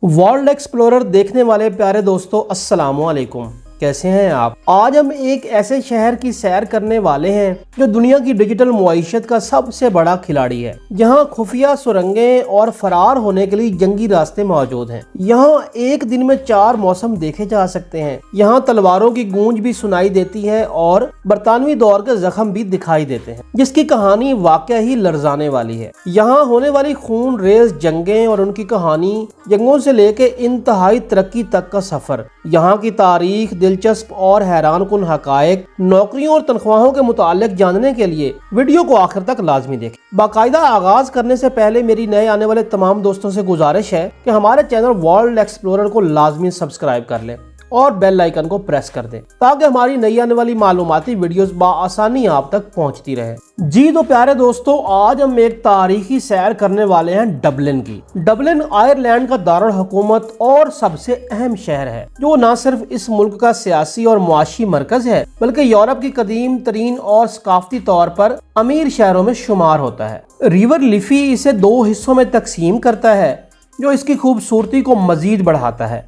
World explorer देखने वाले प्यारे दोस्तों, अस्सलाम वालेकुम। कैसे हैं आप? आज हम एक ऐसे शहर की सैर करने वाले हैं जो दुनिया की डिजिटल मुआइशत का सबसे बड़ा खिलाड़ी है। यहाँ खुफिया सुरंगें और फरार होने के लिए जंगी रास्ते मौजूद हैं। यहाँ एक दिन में 4 मौसम देखे जा सकते हैं। यहाँ तलवारों की गूंज भी सुनाई देती है और बरतानवी दौर के जख्म भी दिखाई देते हैं, जिसकी कहानी वाकई ही लर्जाने वाली है। यहाँ होने वाली खून रेज जंगें और उनकी कहानी, जंगों से लेके इंतहाई तरक्की तक का सफर, यहाँ की तारीख, दिलचस्प और हैरान कुन हकायक, नौकरियों और तनख्वाहों के मुतालिक जानने के लिए वीडियो को आखिर तक लाजमी देखें। बाकायदा आगाज करने से पहले मेरी नए आने वाले तमाम दोस्तों से गुजारिश है कि हमारे चैनल वर्ल्ड एक्सप्लोरर को लाजमी सब्सक्राइब कर लें और बेल आइकन को प्रेस कर दें ताकि हमारी नई आने वाली मालूमाती वीडियोस बआसानी आप तक पहुंचती रहे। जी तो प्यारे दोस्तों, आज हम एक तारीखी सैर करने वाले हैं डबलिन की। डबलिन आयरलैंड का दारुल हुकूमत और सबसे अहम शहर है, जो न सिर्फ इस मुल्क का सियासी और मुआशी मरकज है बल्कि यूरोप की कदीम तरीन और सकाफती तौर पर अमीर शहरों में शुमार होता है। रिवर लिफी इसे 2 हिस्सों में तकसीम करता है, जो इसकी खूबसूरती को मजीद बढ़ाता है।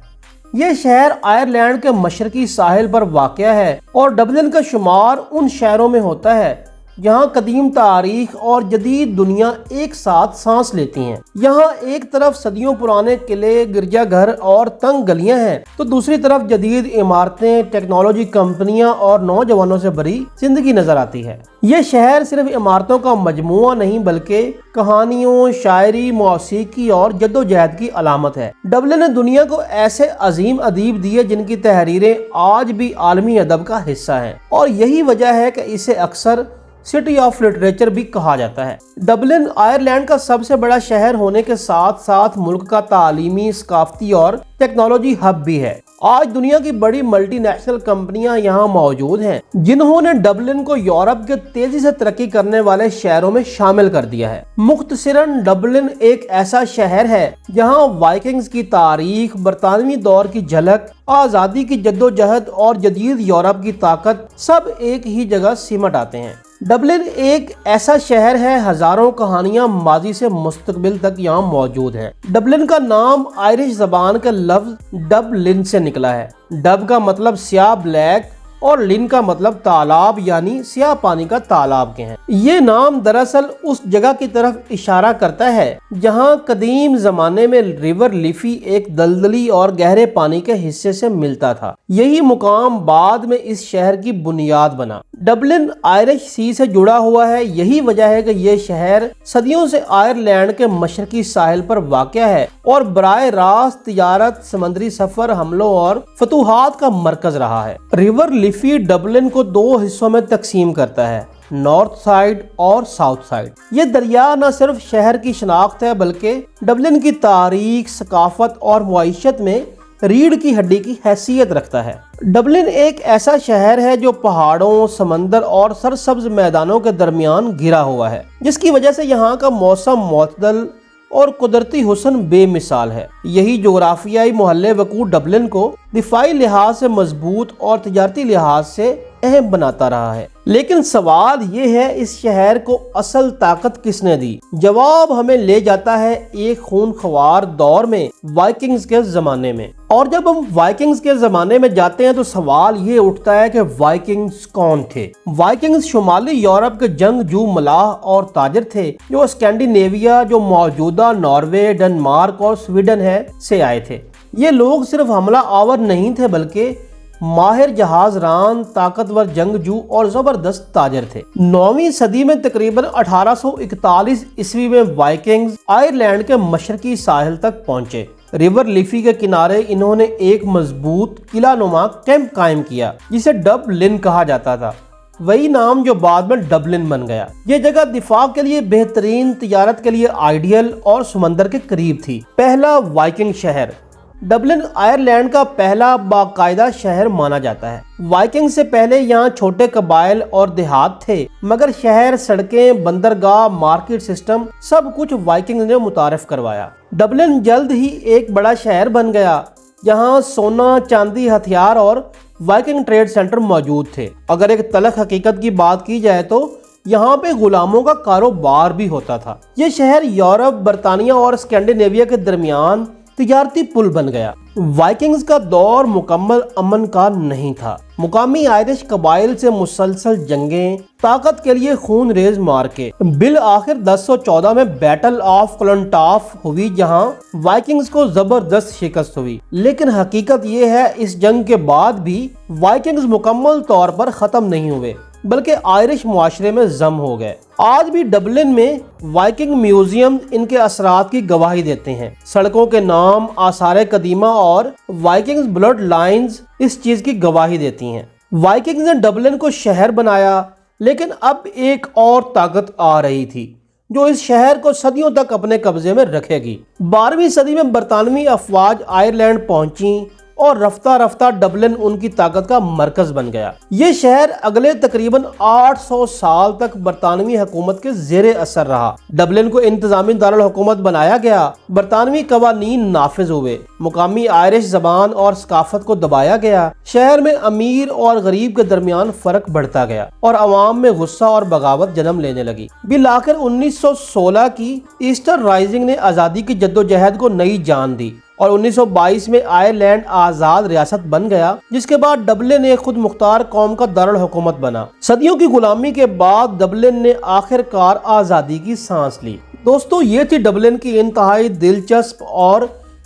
ये शहर आयरलैंड के मशरकी साहिल पर वाक़या है और डबलिन का शुमार उन शहरों में होता है जहाँ कदीम तारीख और जदीद दुनिया एक साथ सांस लेती हैं। यहाँ एक तरफ सदियों पुराने किले, गिरजाघर और तंग गलियां हैं, तो दूसरी तरफ जदीद इमारतें, टेक्नोलॉजी कंपनियां और नौजवानों से भरी जिंदगी नजर आती है। ये शहर सिर्फ इमारतों का मजमुआ नहीं बल्कि कहानियों, शायरी, मौसीकी और जद्दोजहद की अलामत है। डबलिन ने दुनिया को ऐसे अजीम अदीब दिए जिनकी तहरीरें आज भी आलमी अदब का हिस्सा हैं, और यही वजह है कि इसे अक्सर सिटी ऑफ लिटरेचर भी कहा जाता है। डबलिन आयरलैंड का सबसे बड़ा शहर होने के साथ साथ मुल्क का तालीमी, सकाफती और टेक्नोलॉजी हब भी है। आज दुनिया की बड़ी मल्टीनेशनल कंपनियां यहाँ मौजूद हैं, जिन्होंने डबलिन को यूरोप के तेजी से तरक्की करने वाले शहरों में शामिल कर दिया है। मुख्तसरन डबलिन एक ऐसा शहर है जहाँ वाइकिंग्स की तारीख, बरतानवी दौर की झलक, आजादी की जद्दोजहद और जदीद यूरोप की ताकत सब एक ही जगह सिमट आते हैं। डबलिन एक ऐसा शहर है, हजारों कहानियां माजी से मुस्तकबिल तक यहाँ मौजूद हैं। डबलिन का नाम आयरिश जबान के लफ्ज डबलिन से निकला है। डब का मतलब स्याह, ब्लैक, और लिन का मतलब तालाब यानी स्याह पानी का तालाब के हैं। ये नाम दरअसल उस जगह की तरफ इशारा करता है जहां कदीम जमाने में रिवर लिफी एक दलदली और गहरे पानी के हिस्से से मिलता था। यही मुकाम बाद में इस शहर की बुनियाद बना। डबलिन आयरिश सी से जुड़ा हुआ है। यही वजह है कि यह शहर सदियों से आयरलैंड के मशरकी साहिल पर वाक़या है और बराह रास्त तिजारत, समुद्री सफर, हमलों और फतूहात का मरकज रहा है। रिवर लिफी डबलिन को 2 हिस्सों में तकसीम करता है, नॉर्थ साइड और साउथ साइड। ये दरिया न सिर्फ शहर की शनाख्त है बल्कि डबलिन की तारीख, सकाफत और मुआइशत में रीढ़ की हड्डी की हैसियत रखता है। डबलिन एक ऐसा शहर है जो पहाड़ों, समंदर और सरसब्ज मैदानों के दरमियान घिरा हुआ है, जिसकी वजह से यहाँ का मौसम मुतदल और कुदरती हुस्न बेमिसाल है। यही जोग्राफियाई मोहल्ले वकूअ डबलिन को दिफाई लिहाज से मजबूत और तिजारती लिहाज से अहम बनाता रहा है। लेकिन सवाल ये है, इस शहर को असल ताकत किसने दी? जवाब हमें ले जाता है एक खूनख्वार दौर में, वाइकिंग्स के जमाने में। और जब हम वाइकिंग्स के जमाने में जाते हैं तो सवाल ये उठता है कि वाइकिंग्स कौन थे? वाइकिंग्स शुमाली यूरोप के जंगजू, मलाह और ताजर थे जो स्कैंडिनेविया, जो मौजूदा नॉर्वे, डेनमार्क और स्वीडन है, से आए थे। ये लोग सिर्फ हमला आवर नहीं थे बल्कि माहिर जहाज रान, ताकतवर जंगजू और जबरदस्त ताजर थे। 9वीं सदी में तकरीबन 1841 ईस्वी में वाइकिंग्स आयरलैंड के मशरकी साहिल तक पहुंचे। रिवर लिफी के किनारे इन्होंने एक मजबूत किलानुमा कैंप कायम किया जिसे डबलिन कहा जाता था। वही नाम जो बाद में डबलिन बन गया। ये जगह दिफा के लिए बेहतरीन, तिजारत के लिए आइडियल और समंदर के करीब थी। पहला वाइकिंग शहर डबलिन आयरलैंड का पहला बाकायदा शहर माना जाता है। वाइकिंग से पहले यहाँ छोटे कबाइल और देहात थे, मगर शहर, सड़कें, बंदरगाह, मार्केट सिस्टम सब कुछ वाइकिंग ने मुतारिफ करवाया। डबलिन जल्द ही एक बड़ा शहर बन गया जहाँ सोना, चांदी, हथियार और वाइकिंग ट्रेड सेंटर मौजूद थे। अगर एक तलख हकीकत की बात की जाए तो यहाँ पे गुलामों का कारोबार भी होता था। ये शहर यूरोप, बरतानिया और स्कैंडिनेविया के दरमियान تجارتی پل بن گیا۔ وائکنگز کا دور مکمل امن کا نہیں تھا۔ مقامی آئرش قبائل سے مسلسل جنگیں، طاقت کے لیے خون ریز مارکے، بالآخر 1014 میں بیٹل آف کلنٹاف ہوئی جہاں وائکنگز کو زبردست شکست ہوئی۔ لیکن حقیقت یہ ہے اس جنگ کے بعد بھی وائکنگز مکمل طور پر ختم نہیں ہوئے بلکہ آئرش معاشرے میں ضم ہو گئے۔ آج بھی ڈبلن میں وائکنگ میوزیم ان کے اثرات کی گواہی دیتے ہیں۔ سڑکوں کے نام، آثار قدیمہ اور وائکنگز بلڈ لائنز اس چیز کی گواہی دیتی ہیں۔ وائکنگز نے ڈبلن کو شہر بنایا، لیکن اب ایک اور طاقت آ رہی تھی جو اس شہر کو صدیوں تک اپنے قبضے میں رکھے گی۔ 12ویں صدی میں برطانوی افواج آئرلینڈ پہنچیں اور رفتہ رفتہ ڈبلن ان کی طاقت کا مرکز بن گیا۔ یہ شہر اگلے تقریباً 800 سال تک برطانوی حکومت کے زیر اثر رہا۔ ڈبلن کو انتظامی دارالحکومت بنایا گیا، برطانوی قوانین نافذ ہوئے، مقامی آئرش زبان اور ثقافت کو دبایا گیا، شہر میں امیر اور غریب کے درمیان فرق بڑھتا گیا اور عوام میں غصہ اور بغاوت جنم لینے لگی۔ بالآخر 1916 کی ایسٹر رائزنگ نے آزادی کی جدوجہد کو نئی جان دی اور 1922 میں آئرلینڈ آزاد ریاست بن گیا، جس کے بعد ڈبلن ایک خود مختار قوم کا دارالحکومت بنا۔ صدیوں کی غلامی کے بعد ڈبلن نے آخر کار آزادی کی سانس لی۔ دوستو، یہ تھی ڈبلن کی انتہائی دلچسپ اور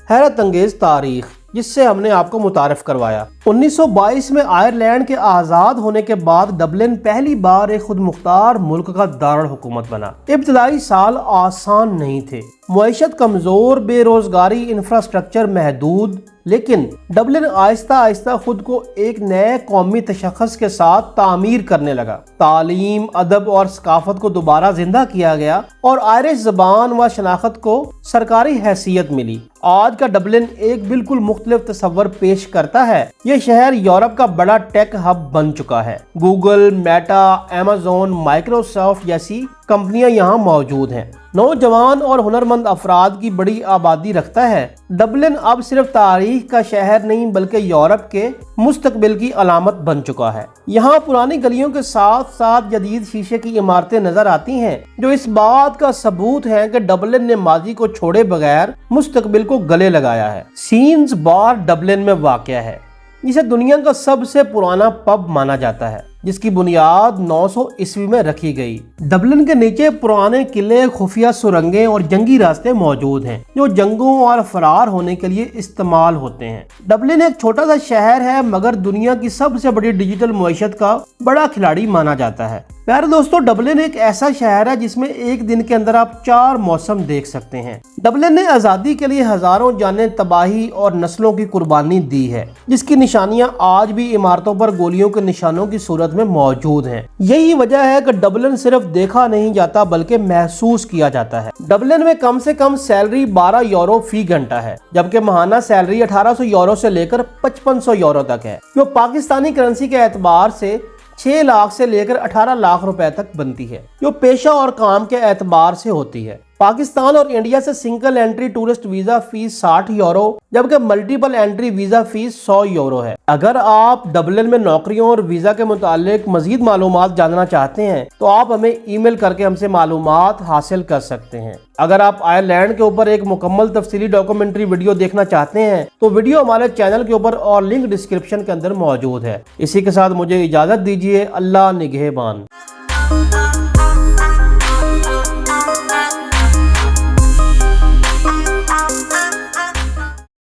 حیرت انگیز تاریخ جس سے ہم نے آپ کو متعارف کروایا۔ 1922 میں آئرلینڈ کے آزاد ہونے کے بعد ڈبلن پہلی بار ایک خود مختار ملک کا دارالحکومت بنا۔ ابتدائی سال آسان نہیں تھے، معیشت کمزور، بے روزگاری، انفراسٹرکچر محدود، لیکن ڈبلن آہستہ آہستہ خود کو ایک نئے قومی تشخص کے ساتھ تعمیر کرنے لگا۔ تعلیم، ادب اور ثقافت کو دوبارہ زندہ کیا گیا اور آئرش زبان و شناخت کو سرکاری حیثیت ملی۔ آج کا ڈبلن ایک بالکل مختلف تصور پیش کرتا ہے۔ یہ شہر یورپ کا بڑا ٹیک ہب بن چکا ہے۔ گوگل، میٹا، ایمیزون، مائکروسافٹ جیسی کمپنیاں یہاں موجود ہیں۔ نوجوان اور ہنرمند افراد کی بڑی آبادی رکھتا ہے۔ ڈبلن اب صرف تاریخ کا شہر نہیں بلکہ یورپ کے مستقبل کی علامت بن چکا ہے۔ یہاں پرانی گلیوں کے ساتھ ساتھ جدید شیشے کی عمارتیں نظر آتی ہیں جو اس بات کا ثبوت ہے کہ ڈبلن نے ماضی کو چھوڑے بغیر مستقبل کو گلے لگایا ہے۔ سینز بار ڈبلن میں واقع ہے، جسے دنیا کا سب سے پرانا پب مانا جاتا ہے، جس کی بنیاد 900 عیسوی میں رکھی گئی۔ ڈبلن کے نیچے پرانے قلعے، خفیہ سرنگیں اور جنگی راستے موجود ہیں جو جنگوں اور فرار ہونے کے لیے استعمال ہوتے ہیں۔ ڈبلن ایک چھوٹا سا شہر ہے مگر دنیا کی سب سے بڑی ڈیجیٹل معیشت کا بڑا کھلاڑی مانا جاتا ہے۔ پیارے دوستو، ڈبلن ایک ایسا شہر ہے جس میں ایک دن کے اندر آپ 4 موسم دیکھ سکتے ہیں۔ ڈبلن نے آزادی کے لیے ہزاروں جانیں، تباہی اور نسلوں کی قربانی دی ہے، جس کی نشانیاں آج بھی عمارتوں پر گولیوں کے نشانوں کی صورت میں موجود ہیں۔ یہی وجہ ہے کہ ڈبلن صرف دیکھا نہیں جاتا بلکہ محسوس کیا جاتا ہے۔ ڈبلن میں کم سے کم سیلری 12 یورو فی گھنٹہ ہے، جبکہ ماہانہ سیلری 1800 یورو سے لے کر 5500 یورو تک ہے، جو پاکستانی کرنسی کے اعتبار سے 6 لاکھ سے لے کر 18 لاکھ روپے تک بنتی ہے، جو پیشہ اور کام کے اعتبار سے ہوتی ہے۔ پاکستان اور انڈیا سے single entry tourist visa fee 60 euro جبکہ multiple entry visa fee 100 euro ہے۔ اگر آپ ڈبلن میں نوکریوں اور ویزا کے متعلق مزید معلومات جاننا چاہتے ہیں تو آپ ہمیں ای میل کر کے ہم سے معلومات حاصل کر سکتے ہیں۔ اگر آپ آئرلینڈ کے اوپر ایک مکمل تفصیلی ڈاکومنٹری ویڈیو دیکھنا چاہتے ہیں تو ویڈیو ہمارے چینل کے اوپر اور لنک ڈسکرپشن کے اندر موجود ہے۔ اسی کے ساتھ مجھے اجازت دیجیے۔ اللہ نگہبان۔